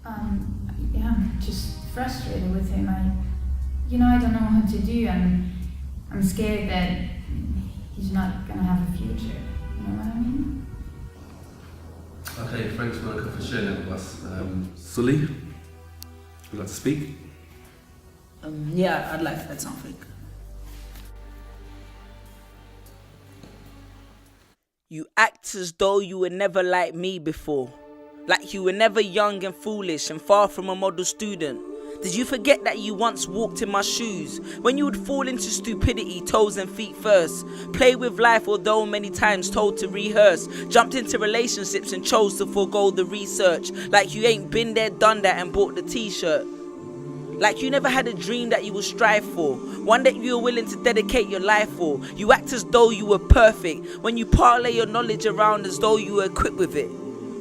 Yeah, I'm just frustrated with him. I don't know what to do, and I'm scared that he's not gonna have a future. You know what I mean? Okay, thanks Monica for sharing that with us. Sully, would you like to speak? Yeah, I'd like to add something. You act as though you were never like me before. Like you were never young and foolish and far from a model student. Did you forget that you once walked in my shoes? When you would fall into stupidity, toes and feet first. Play with life although many times told to rehearse. Jumped into relationships and chose to forego the research. Like you ain't been there, done that and bought the t-shirt. Like you never had a dream that you would strive for, one that you were willing to dedicate your life for. You act as though you were perfect, when you parlay your knowledge around as though you were equipped with it.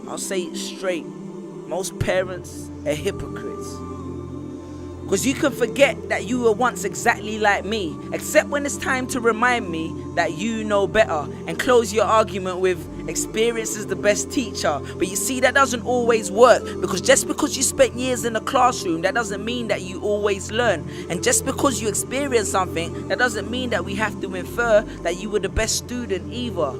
I'll say it straight, most parents are hypocrites. Cause you can forget that you were once exactly like me, except when it's time to remind me that you know better, and close your argument with experience is the best teacher. But you see, that doesn't always work, because just because you spent years in a classroom, that doesn't mean that you always learn. And just because you experience something, that doesn't mean that we have to infer that you were the best student either.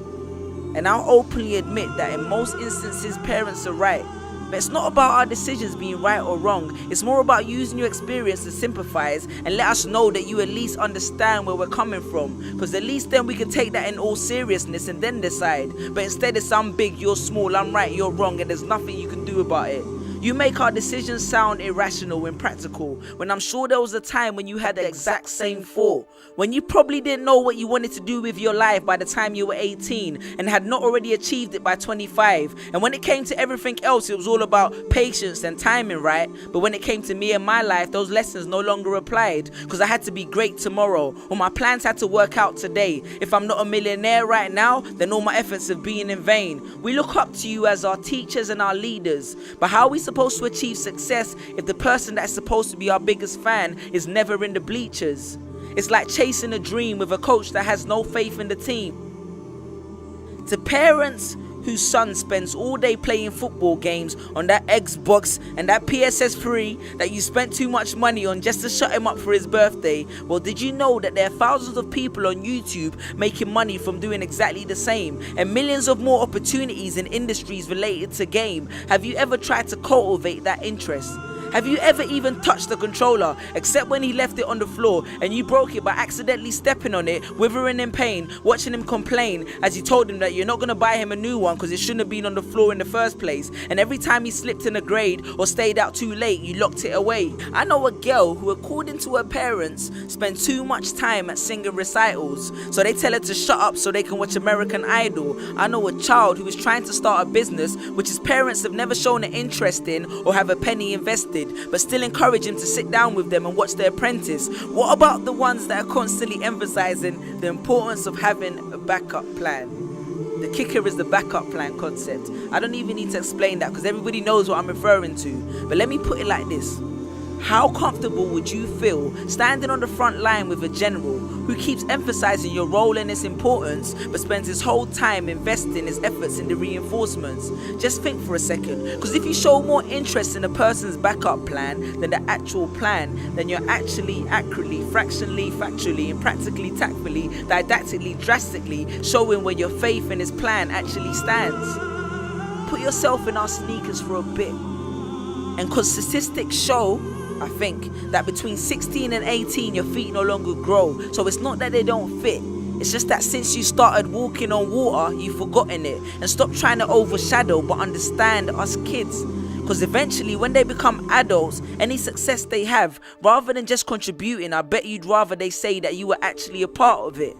And I'll openly admit that in most instances parents are right. But it's not about our decisions being right or wrong. It's more about using your experience to sympathize and let us know that you at least understand where we're coming from. Because at least then we can take that in all seriousness and then decide. But instead it's I'm big, you're small, I'm right, you're wrong, and there's nothing you can do about it. You make our decisions sound irrational and practical, when I'm sure there was a time when you had the exact same thought. When you probably didn't know what you wanted to do with your life by the time you were 18 and had not already achieved it by 25. And when it came to everything else, it was all about patience and timing, right? But when it came to me and my life, those lessons no longer applied, because I had to be great tomorrow, or my plans had to work out today. If I'm not a millionaire right now, then all my efforts have been in vain. We look up to you as our teachers and our leaders, but how are we supposed to achieve success if the person that's supposed to be our biggest fan is never in the bleachers? It's like chasing a dream with a coach that has no faith in the team. To parents whose son spends all day playing football games on that Xbox and that PSS3 that you spent too much money on just to shut him up for his birthday, well, did you know that there are thousands of people on YouTube making money from doing exactly the same, and millions of more opportunities in industries related to game? Have you ever tried to cultivate that interest? Have you ever even touched the controller, except when he left it on the floor and you broke it by accidentally stepping on it, withering in pain, watching him complain as you told him that you're not going to buy him a new one because it shouldn't have been on the floor in the first place, and every time he slipped in a grade or stayed out too late, you locked it away? I know a girl who, according to her parents, spent too much time at singing recitals, so they tell her to shut up so they can watch American Idol. I know a child who is trying to start a business which his parents have never shown an interest in or have a penny invested, but still encourage him to sit down with them and watch The Apprentice. What about the ones that are constantly emphasizing the importance of having a backup plan? The kicker is the backup plan concept. I don't even need to explain that because everybody knows what I'm referring to. But let me put it like this. How comfortable would you feel standing on the front line with a general who keeps emphasizing your role and its importance, but spends his whole time investing his efforts in the reinforcements? Just think for a second, because if you show more interest in a person's backup plan than the actual plan, then you're actually accurately, fractionally, factually, and practically, tactfully, didactically, drastically showing where your faith in his plan actually stands. Put yourself in our sneakers for a bit, and because statistics show, I think, that between 16 and 18 your feet no longer grow. So it's not that they don't fit, it's just that since you started walking on water, you've forgotten it. And stop trying to overshadow but understand us kids. Because eventually when they become adults, any success they have, rather than just contributing, I bet you'd rather they say that you were actually a part of it.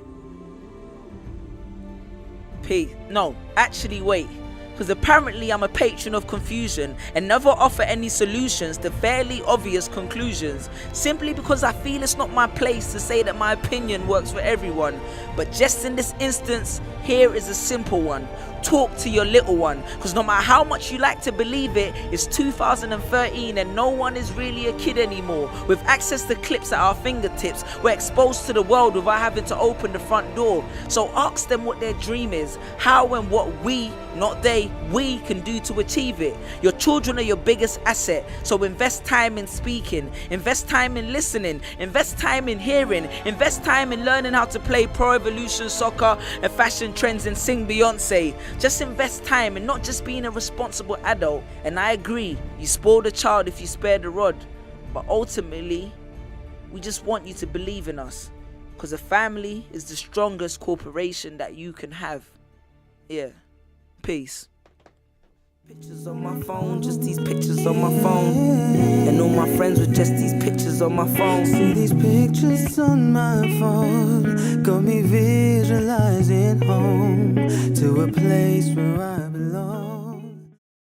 No, actually wait. Because apparently I'm a patron of confusion and never offer any solutions to fairly obvious conclusions, simply because I feel it's not my place to say that my opinion works for everyone. But just in this instance, here is a simple one. Talk to your little one, because no matter how much you like to believe it, it's 2013 and no one is really a kid anymore. With access to clips at our fingertips, we're exposed to the world without having to open the front door. So ask them what their dream is, how and what we, not they, only we can do to achieve it. Your children are your biggest asset, so invest time in speaking, invest time in listening, invest time in hearing, invest time in learning how to play Pro Evolution Soccer and fashion trends and sing Beyonce. Just invest time in not just being a responsible adult. And I agree, you spoil the child if you spare the rod, but ultimately we just want you to believe in us, because a family is the strongest corporation that you can have. Yeah. Peace. Pictures on my phone, just these pictures on my phone. And all my friends with just these pictures on my phone. See these pictures on my phone, got me visualizing home to a place where I